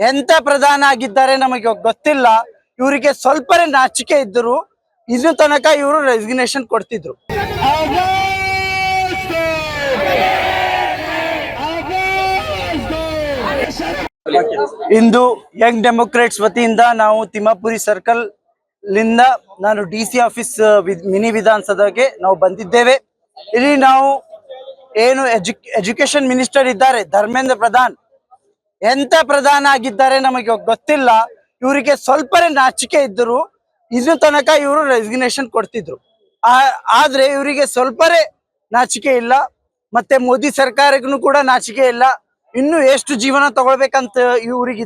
ಎಂತ ಪ್ರಧಾನ ಆಗಿದ್ದಾರೆ ನಮಗೆ ಗೊತ್ತಿಲ್ಲ. ಇವರಿಗೆ ಸ್ವಲ್ಪನೇ ನಾಚಿಕೆ ಇದ್ದರು ಇನ್ನು ತನಕ ಇವರು ರೆಸಿಗ್ನೇಷನ್ ಕೊಡ್ತಿದ್ರು. ಇಂದು ಯಂಗ್ ಡೆಮೊಕ್ರೇಟ್ಸ್ ವತಿಯಿಂದ ನಾವು ತಿಮ್ಮಾಪುರಿ ಸರ್ಕಲ್ ಲಿಂದ ನಾನು DC ಆಫೀಸ್ ಮಿನಿ ವಿಧಾನಸಭೆಗೆ ನಾವು ಬಂದಿದ್ದೇವೆ. ಇಲ್ಲಿ ನಾವು ಏನು ಎಜುಕೇಶನ್ ಮಿನಿಸ್ಟರ್ ಇದ್ದಾರೆ ಧರ್ಮೇಂದ್ರ ಪ್ರಧಾನ್, ಎಂತ ಪ್ರಧಾನ ಆಗಿದ್ದಾರೆ ನಮಗೆ ಗೊತ್ತಿಲ್ಲ. ಇವರಿಗೆ ಸ್ವಲ್ಪನೇ ನಾಚಿಕೆ ಇದ್ದರು ಇನ್ನು ತನಕ ಇವರು ರೆಸಿಗ್ನೇಷನ್ ಕೊಡ್ತಿದ್ರು. ಆದ್ರೆ ಇವರಿಗೆ ಸ್ವಲ್ಪನೇ ನಾಚಿಕೆ ಇಲ್ಲ, ಮತ್ತೆ ಮೋದಿ ಸರ್ಕಾರಕ್ಕೂ ಕೂಡ ನಾಚಿಕೆ ಇಲ್ಲ. ಇನ್ನು ಎಷ್ಟು ಜೀವನ ತಗೊಳ್ಬೇಕಂತ ಇವ್ರಿಗೆ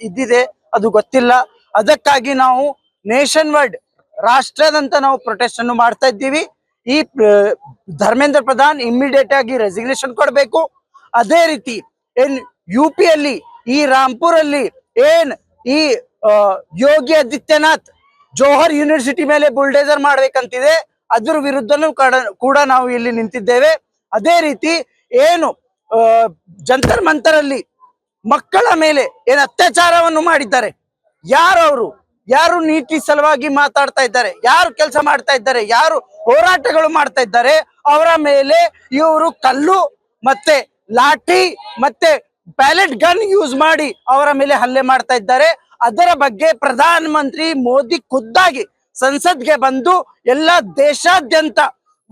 ಇದ್ದಿದೆ ಅದು ಗೊತ್ತಿಲ್ಲ. ಅದಕ್ಕಾಗಿ ನಾವು ನೇಷನ್ ವೈಡ್ ರಾಷ್ಟ್ರದಂತ ನಾವು ಪ್ರೊಟೆಸ್ಟ್ ಅನ್ನು ಮಾಡ್ತಾ ಇದ್ದೀವಿ. ಈ ಧರ್ಮೇಂದ್ರ ಪ್ರಧಾನ್ ಇಮ್ಮಿಡಿಯೇಟ್ ಆಗಿ ರೆಸಿಗ್ನೇಷನ್ ಕೊಡಬೇಕು. ಅದೇ ರೀತಿ UP ಅಲ್ಲಿ ಈ ರಾಂಪುರ್ ಅಲ್ಲಿ ಈ ಯೋಗಿ ಆದಿತ್ಯನಾಥ್ ಜೋಹರ್ ಯೂನಿವರ್ಸಿಟಿ ಮೇಲೆ ಬುಲ್ಡೇಸರ್ ಮಾಡ್ಬೇಕಂತಿದೆ, ಅದ್ರ ವಿರುದ್ಧನೂ ಕೂಡ ನಾವು ಇಲ್ಲಿ ನಿಂತಿದ್ದೇವೆ. ಅದೇ ರೀತಿ ಜಂತರ್ ಮಂತರ್ ಅಲ್ಲಿ ಮಕ್ಕಳ ಮೇಲೆ ಅತ್ಯಾಚಾರವನ್ನು ಮಾಡಿದ್ದಾರೆ, ಯಾರು ನೀತಿ ಸಲುವಾಗಿ ಮಾತಾಡ್ತಾ ಇದ್ದಾರೆ, ಯಾರು ಕೆಲಸ ಮಾಡ್ತಾ ಇದ್ದಾರೆ, ಯಾರು ಹೋರಾಟಗಳು ಮಾಡ್ತಾ ಇದ್ದಾರೆ, ಅವರ ಮೇಲೆ ಇವರು ಕಲ್ಲು ಮತ್ತೆ ಲಾಠಿ ಮತ್ತೆ ಪ್ಯಾಲೆಟ್ ಗನ್ ಯೂಸ್ ಮಾಡಿ ಅವರ ಮೇಲೆ ಹಲ್ಲೆ ಮಾಡ್ತಾ ಇದ್ದಾರೆ. ಅದರ ಬಗ್ಗೆ ಪ್ರಧಾನ ಮಂತ್ರಿ ಮೋದಿ ಖುದ್ದಾಗಿ ಸಂಸದ್ಗೆ ಬಂದು ಎಲ್ಲ ದೇಶಾದ್ಯಂತ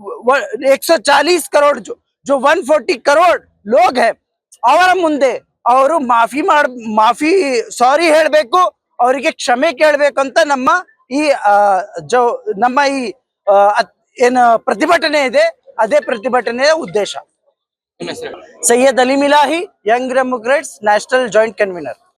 140 ಕರೋಡ್ जो 140 ಕರೋಡ್ ಲೋಗ್ ಹೈ ಅವರ ಮುಂದೆ ಅವರು ಮಾಫಿ ಸಾರಿ ಹೇಳ್ಬೇಕು, ಅವರಿಗೆ ಕ್ಷಮೆ ಕೇಳಬೇಕು ಅಂತ ನಮ್ಮ ಈ ಏನು ಪ್ರತಿಭಟನೆ ಇದೆ ಅದೇ ಪ್ರತಿಭಟನೆಯ ಉದ್ದೇಶ. Syed Ali Milahi, Young Democrats national joint convener.